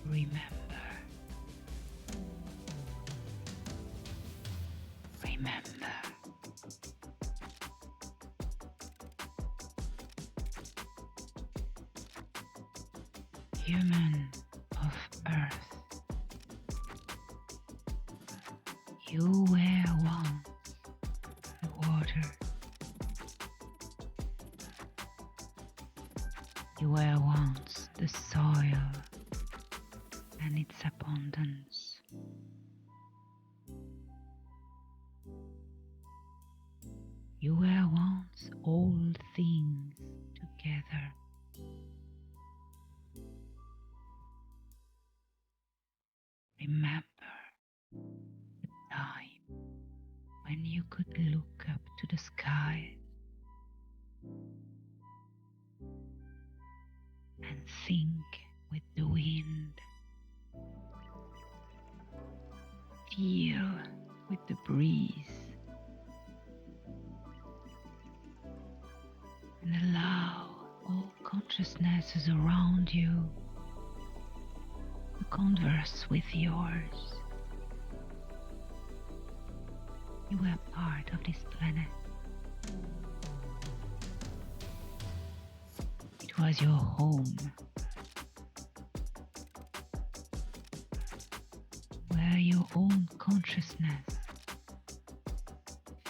Remember. Remember. Human of Earth, you were once the water. You were once the soil and its abundance. You were once all things together. Remember the time when you could look up to the sky and think with the wind, feel with the breeze, and allow all consciousnesses around you to converse with yours. You were part of this planet. It was your home, where your own consciousness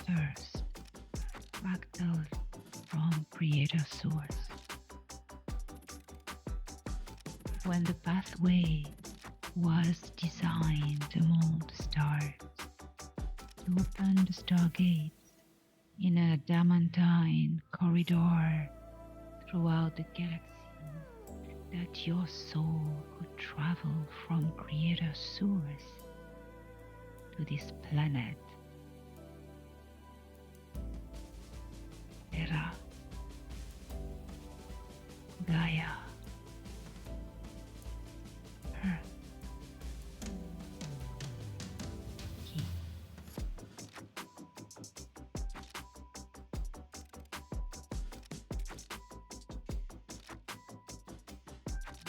first fractaled from Creator Source. When the pathway was designed among the stars to open the stargates in a adamantine corridor throughout the galaxy, that your soul could travel from Creator Source to this planet, Terra, Gaia, Earth, Ki.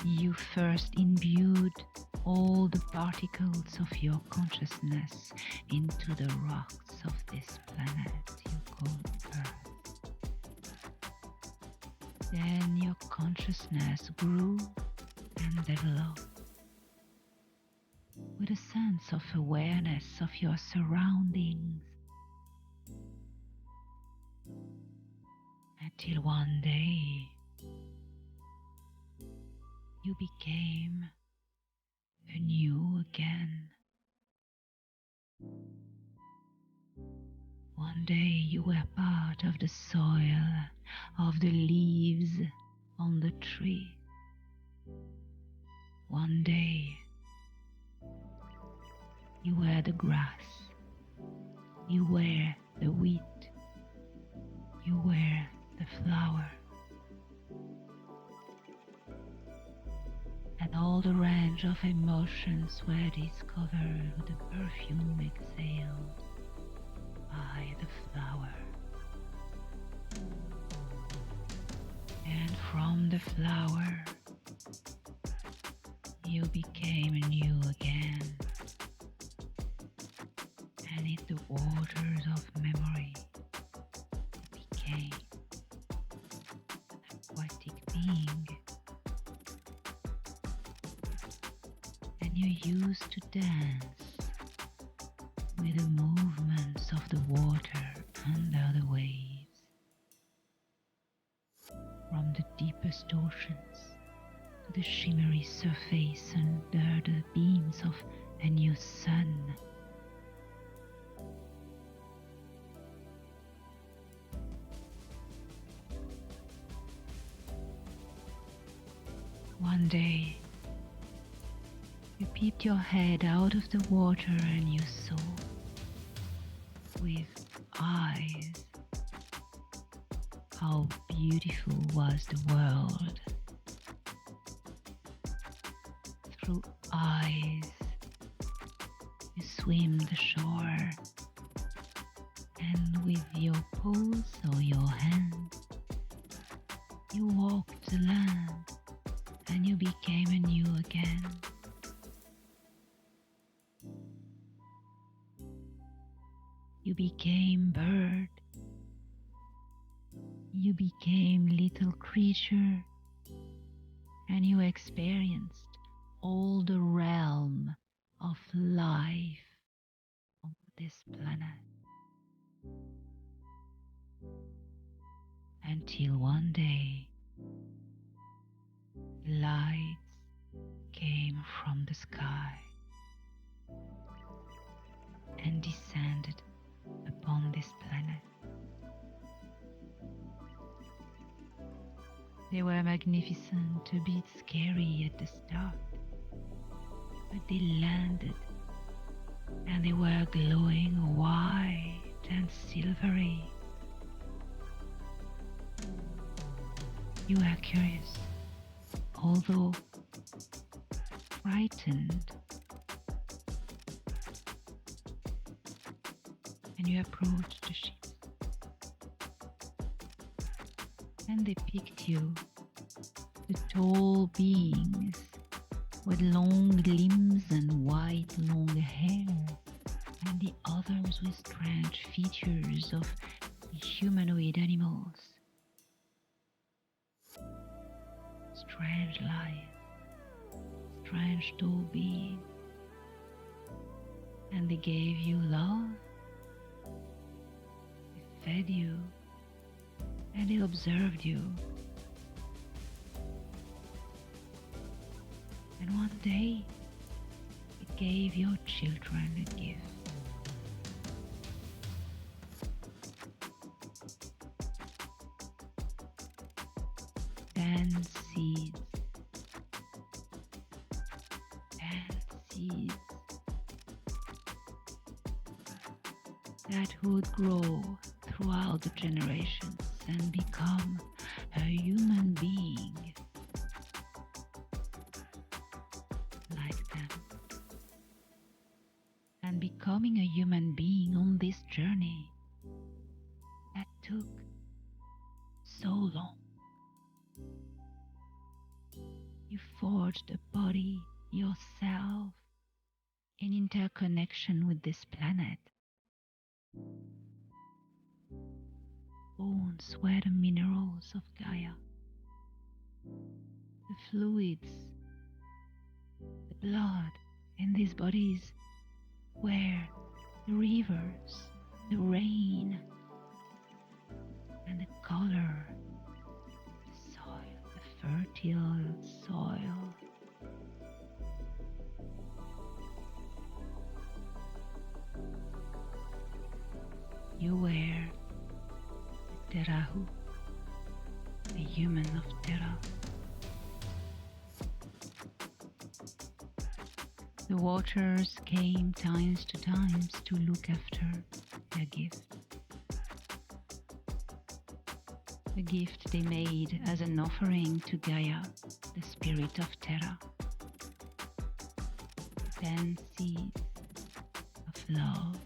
You first imbued all the particles of your consciousness into the rocks of this planet you call Earth. Then your consciousness grew and developed with a sense of awareness of your surroundings, until one day you became anew again. One day you were part of the soil, of the leaves on the tree. One day you were the grass, you were the wheat, you were the flower. And all the range of emotions were discovered with the perfume exhaled by the flower. And from the flower you became anew again, and in the waters of memory you became an aquatic being. You used to dance with the movements of the water under the waves, from the deepest oceans to the shimmery surface under the beams of a new sun. One day, you peeped your head out of the water and you saw, with eyes, how beautiful was the world. Through eyes, you swim the shore, and with your paws or your hands, you walked the land, and you became anew again. You became bird. You became little creature, and you experienced all the realm of life on this planet. Until one day, lights came from the sky and descended upon this planet. They were magnificent, a bit scary at the start, but they landed and they were glowing white and silvery. You were curious, although frightened, and you approached the ships, and they picked you, the tall beings with long limbs and white long hair, and the others with strange features of humanoid animals. Strange lion, strange tall being, and they gave you love, they fed you, and they observed you. And one day, it gave your children a gift. And seeds, that would grow throughout the generations and become a human being like them. And becoming a human being on this journey that took so long. You forged a body, yourself, in interconnection with this planet. Bones were the minerals of Gaia, the fluids, the blood in these bodies were the rivers, the rain, and the color, the soil, the fertile soil. You were a Terahu, a human of Terra. The watchers came times to times to look after their gift. A gift they made as an offering to Gaia, the spirit of Terra. 10 seeds of love.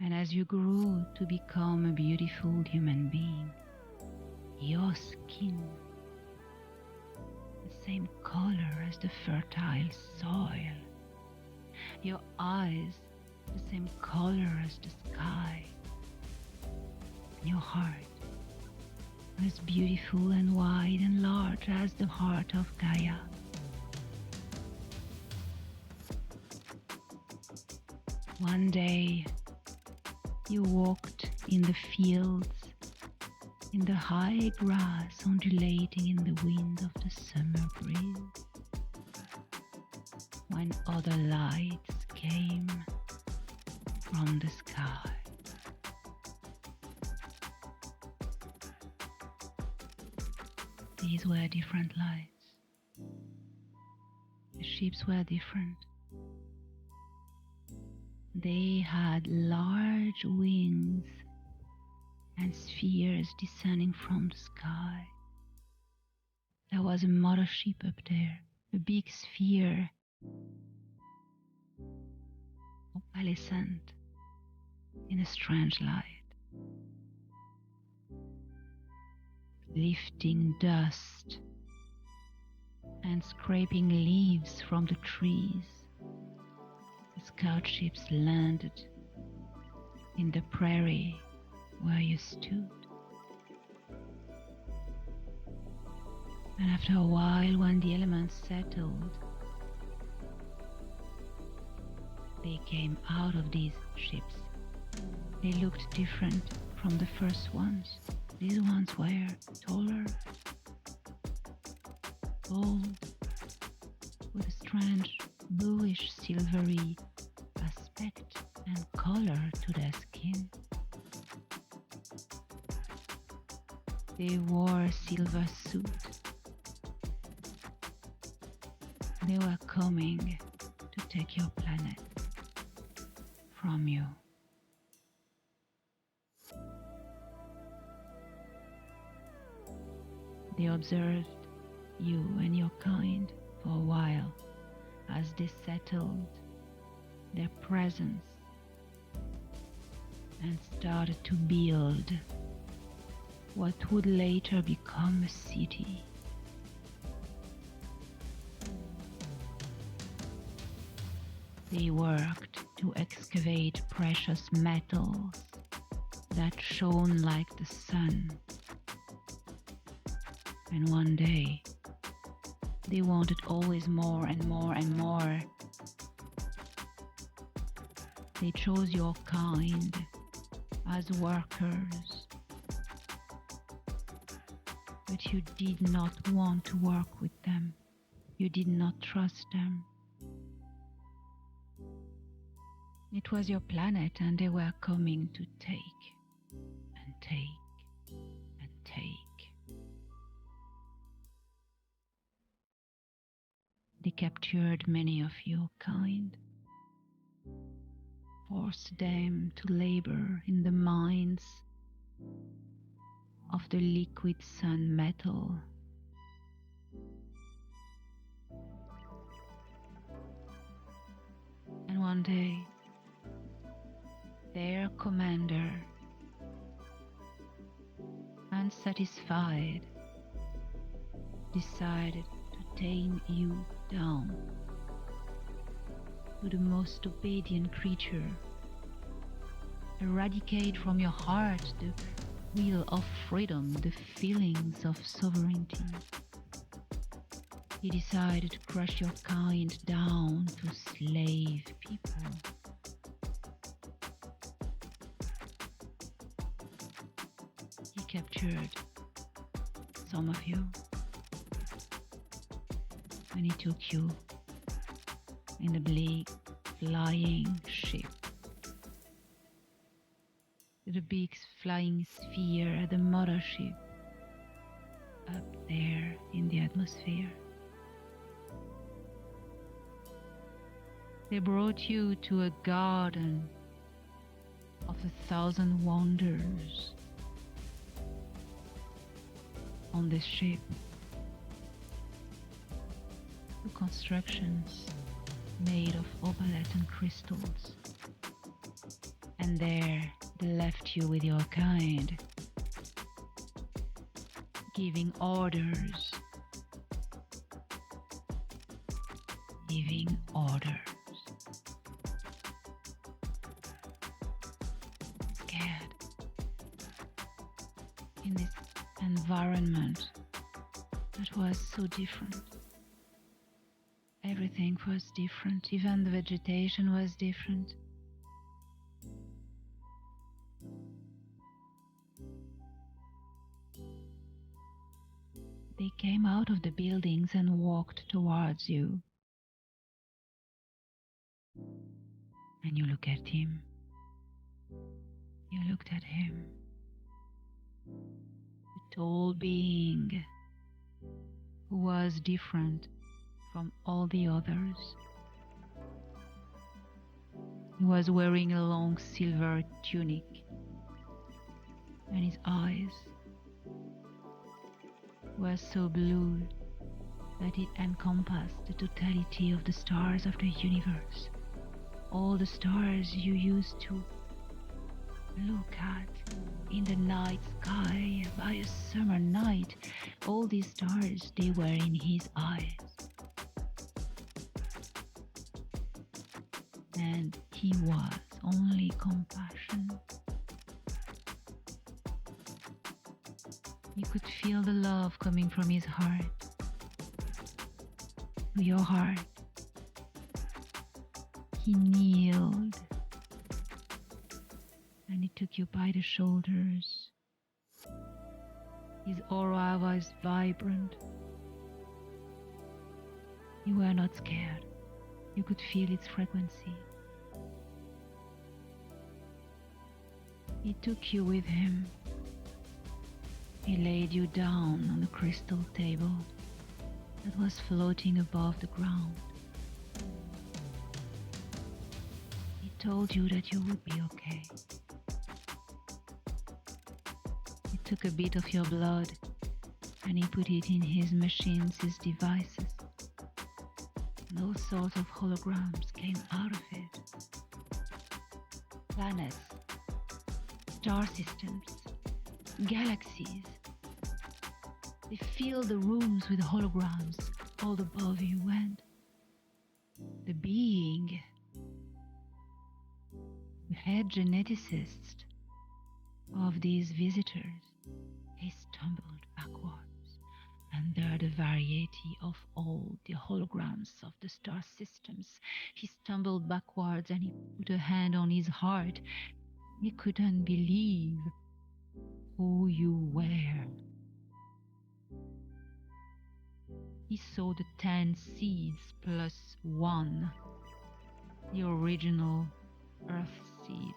And as you grew to become a beautiful human being, your skin, the same color as the fertile soil, your eyes, the same color as the sky, and your heart, as beautiful and wide and large as the heart of Gaia. One day, you walked in the fields, in the high grass undulating in the wind of the summer breeze, when other lights came from the sky. These were different lights. The ships were different. They had large wings and spheres descending from the sky. There was a mothership up there, a big sphere, opalescent in a strange light, lifting dust and scraping leaves from the trees, the scout ships landed in the prairie where you stood. And after a while, when the elements settled, they came out of these ships. They looked different from the first ones. These ones were taller, bold, with a strange bluish silvery aspect and color to their skin. They wore a silver suit. They were coming to take your planet from you. They observed you and your kind for a while as they settled their presence and started to build what would later become a city. They worked to excavate precious metals that shone like the sun. And one day, they wanted always more and more and more. They chose your kind as workers, but you did not want to work with them. You did not trust them. It was your planet, and they were coming to take and take and take. They captured many of your kind, forced them to labor in the mines of the liquid sun metal. And one day, their commander, unsatisfied, decided to tame you down to the most obedient creature, eradicate from your heart the will of freedom, the feelings of sovereignty. He decided to crush your kind down to slave people. He captured some of you, and he took you in the big flying ship to the big flying sphere, the mothership, up there in the atmosphere. They brought you to a garden of 1,000 wonders. On this ship, the constructions made of opalite and crystals, and there they left you with your kind, giving orders, scared in this environment that was so different. Everything was different, even the vegetation was different. They came out of the buildings and walked towards you. And you look at him. You looked at him. A tall being who was different from all the others. He was wearing a long silver tunic, and his eyes were so blue that it encompassed the totality of the stars of the universe. All the stars you used to look at in the night sky by a summer night, all these stars, they were in his eyes. and he was only compassion. You could feel the love coming from his heart to your heart. He kneeled and he took you by the shoulders. His aura was vibrant. You were not scared. You could feel its frequency. He took you with him. He laid you down on a crystal table that was floating above the ground. He told you that you would be okay. He took a bit of your blood and he put it in his machines, his devices. Those sorts of holograms came out of it. Planets, star systems, galaxies. They filled the rooms with holograms all above you, and the being who head geneticists of these visitors, he stumbled backwards under the variety of all the holograms of the star systems. He stumbled backwards and he put a hand on his heart. He couldn't believe who you were. He saw the 10 seeds plus 1, the original Earth seed.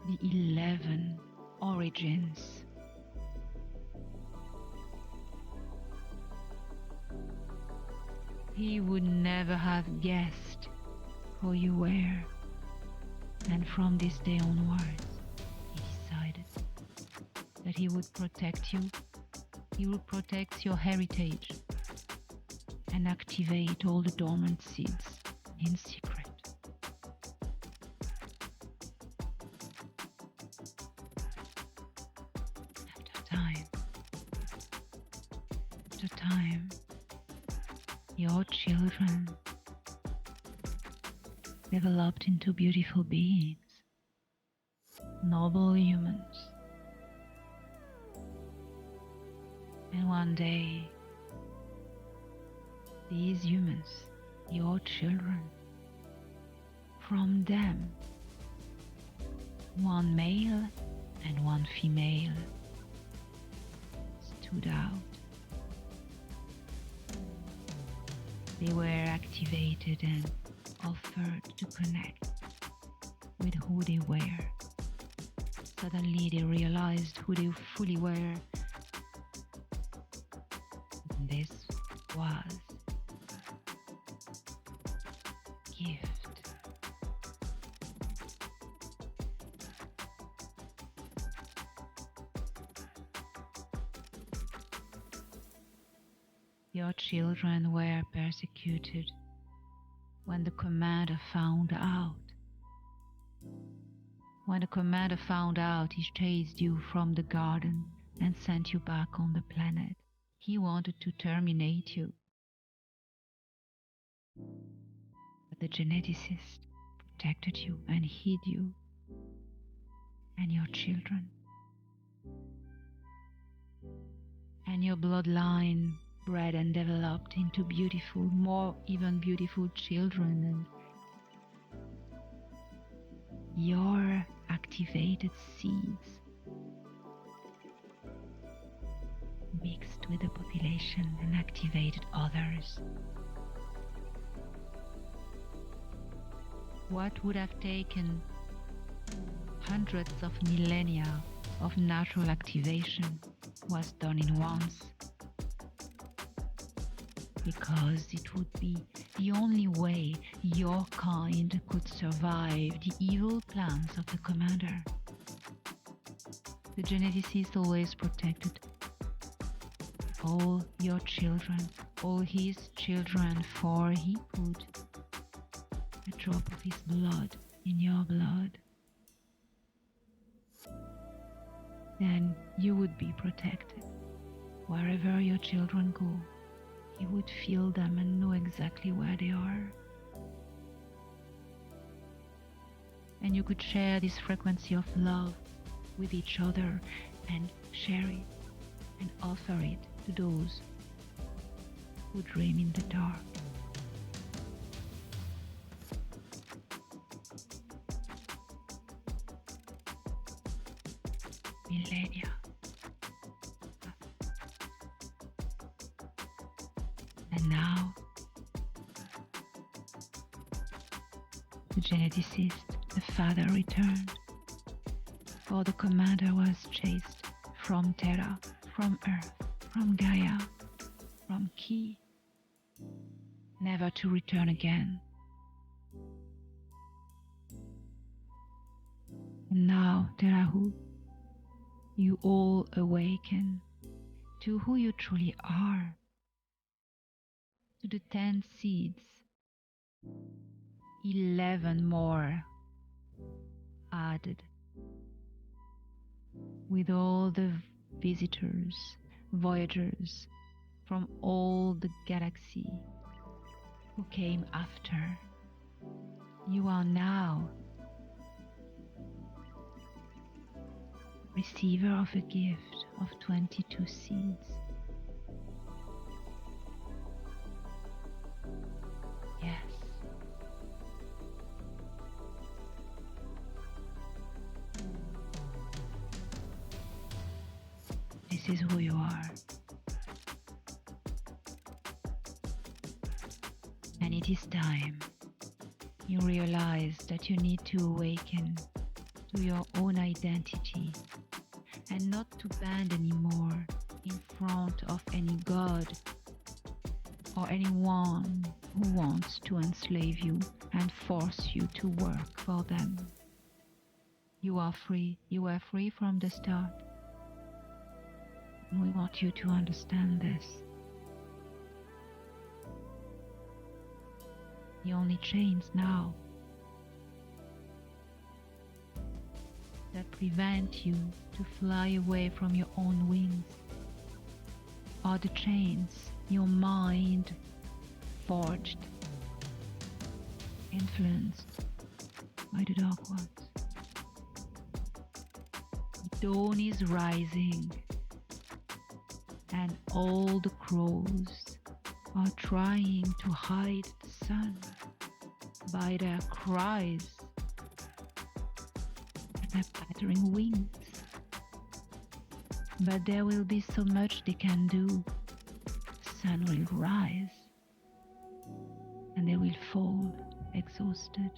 The 11 origins. He would never have guessed who you were, and from this day onwards, he decided that he would protect you. He would protect your heritage and activate all the dormant seeds in secret. After time, your children developed into beautiful beings, noble humans. And one day, these humans, your children, from them, one male and one female stood out. They were activated and offered to connect with who they were. Suddenly they realized who they fully were. And this was gift. Your children were persecuted when the commander found out. When the commander found out, he chased you from the garden and sent you back on the planet. He wanted to terminate you. But the geneticist protected you and hid you and your children. And your bloodline bred and developed into beautiful, more even beautiful children, and your activated seeds mixed with the population and activated others. What would have taken hundreds of millennia of natural activation was done in once, because it would be the only way your kind could survive the evil plans of the commander. The geneticist always protected all your children, all his children, for he put a drop of his blood in your blood. Then you would be protected. Wherever your children go, You would feel them and know exactly where they are. And you could share this frequency of love with each other and share it and offer it to those who dream in the dark. Millennia. And now, the geneticist, the father returned, for the commander was chased from Terra, from Earth, from Gaia, from Ki, never to return again. And now, Terrahu, you all awaken to who you truly are, to the 10 seeds, 11 more added, with all the visitors, voyagers from all the galaxy who came after. You are now receiver of a gift of 22 seeds. Yes. This is who you are. And it is time you realize that you need to awaken to your own identity and not to bend anymore in front of any god or anyone who wants to enslave you and force you to work for them. You are free. You were free from the start. And we want you to understand this. The only chains now that prevent you to fly away from your own wings are the chains your mind forged, influenced by the dark ones. The dawn is rising and all the crows are trying to hide the sun by their cries and their pattering wings. But there will be so much they can do. The sun will rise and they will fall exhausted.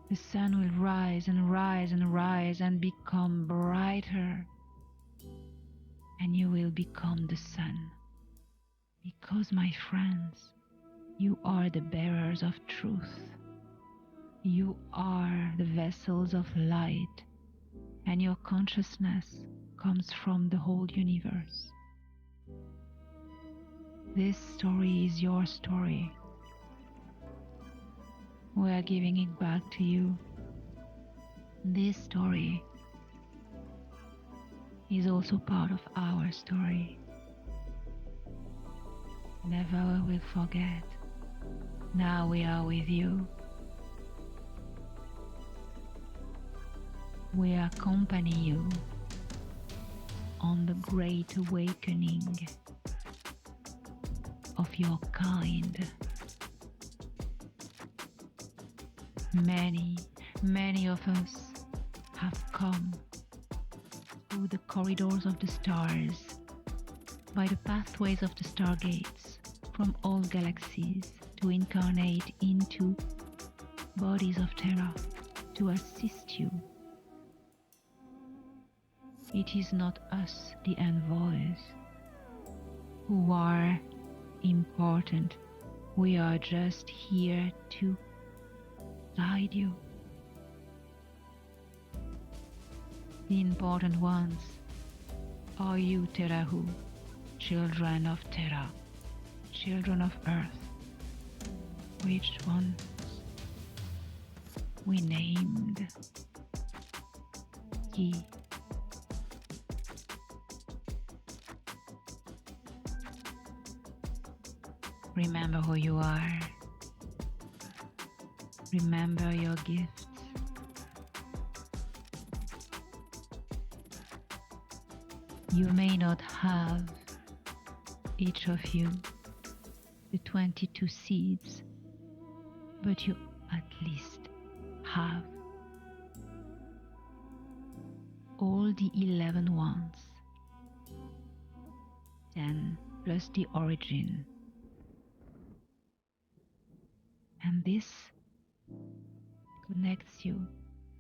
The sun will rise and rise and rise and become brighter, and you will become the sun. Because, my friends, you are the bearers of truth. You are the vessels of light, and your consciousness comes from the whole universe. This story is your story. We are giving it back to you. This story is also part of our story. Never will forget. Now we are with you. We accompany you on the great awakening of your kind. Many of us have come through the corridors of the stars, by the pathways of the stargates, from all galaxies, to incarnate into bodies of Terra, to assist you. It is not us, the envoys, who are important. We are just here to guide you. The important ones are you, Terrahu, children of Terra, children of Earth, which ones we named Ki. Remember who you are. Remember your gifts. You may not have, each of you, the 22 seeds, but you at least have all the 11 ones, 10 plus the origin. And this connects you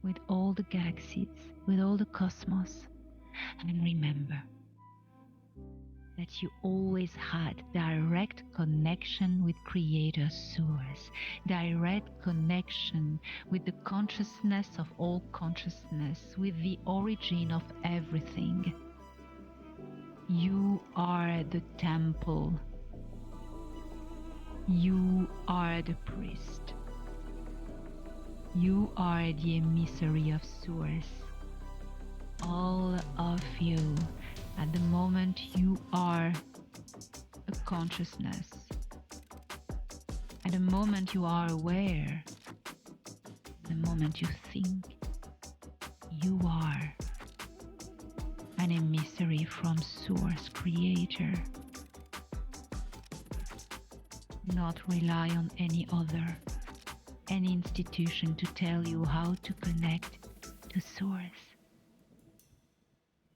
with all the galaxies, with all the cosmos. And remember that you always had direct connection with Creator Source, direct connection with the consciousness of all consciousness, with the origin of everything. You are the temple. You are the priest. You are the emissary of Source. All of you, at the moment you are a consciousness, at the moment you are aware, the moment you think, you are an emissary from Source Creator. Not rely on any other, any institution to tell you how to connect to Source.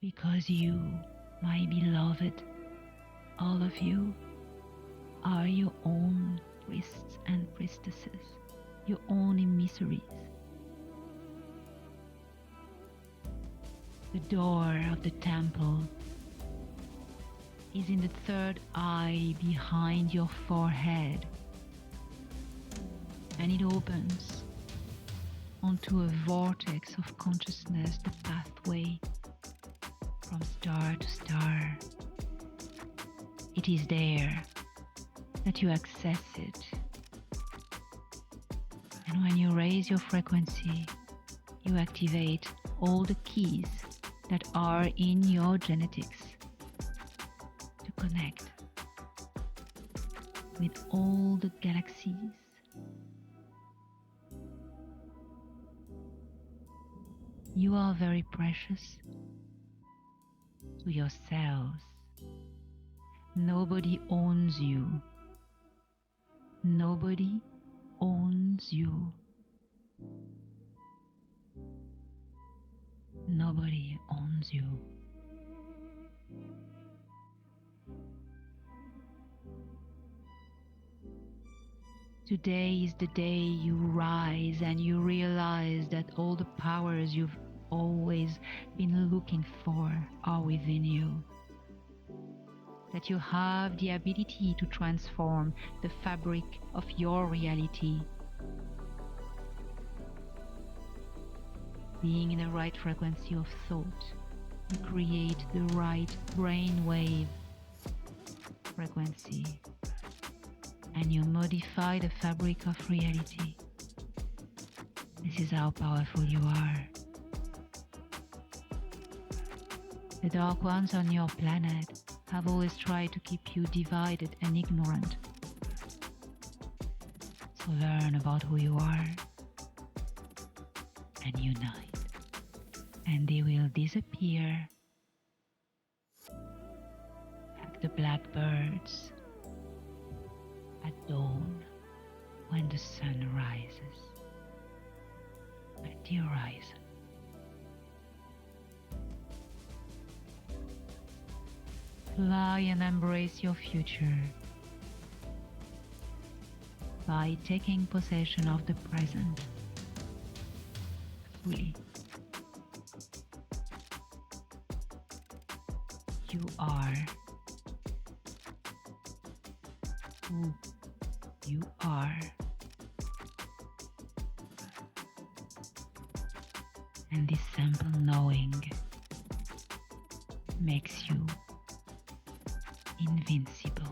Because you, my beloved, all of you, are your own priests and priestesses, your own emissaries. The door of the temple is in the third eye behind your forehead, and it opens onto a vortex of consciousness, the pathway from star to star. It is there that you access it. And when you raise your frequency, you activate all the keys that are in your genetics to connect with all the galaxies. You are very precious to yourselves. Nobody owns you. Nobody owns you. Nobody owns you. Today is the day you rise and you realize that all the powers you've always been looking for are within you. That you have the ability to transform the fabric of your reality. Being in the right frequency of thought, you create the right brainwave frequency, and you modify the fabric of reality. This is how powerful you are. The dark ones on your planet have always tried to keep you divided and ignorant. So learn about who you are and unite, and they will disappear like the blackbirds at dawn when the sun rises at the horizon. Fly and embrace your future by taking possession of the present fully. You are who you are, and this simple knowing makes you invincible.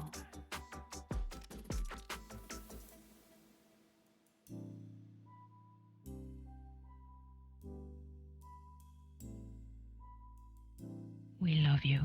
We love you.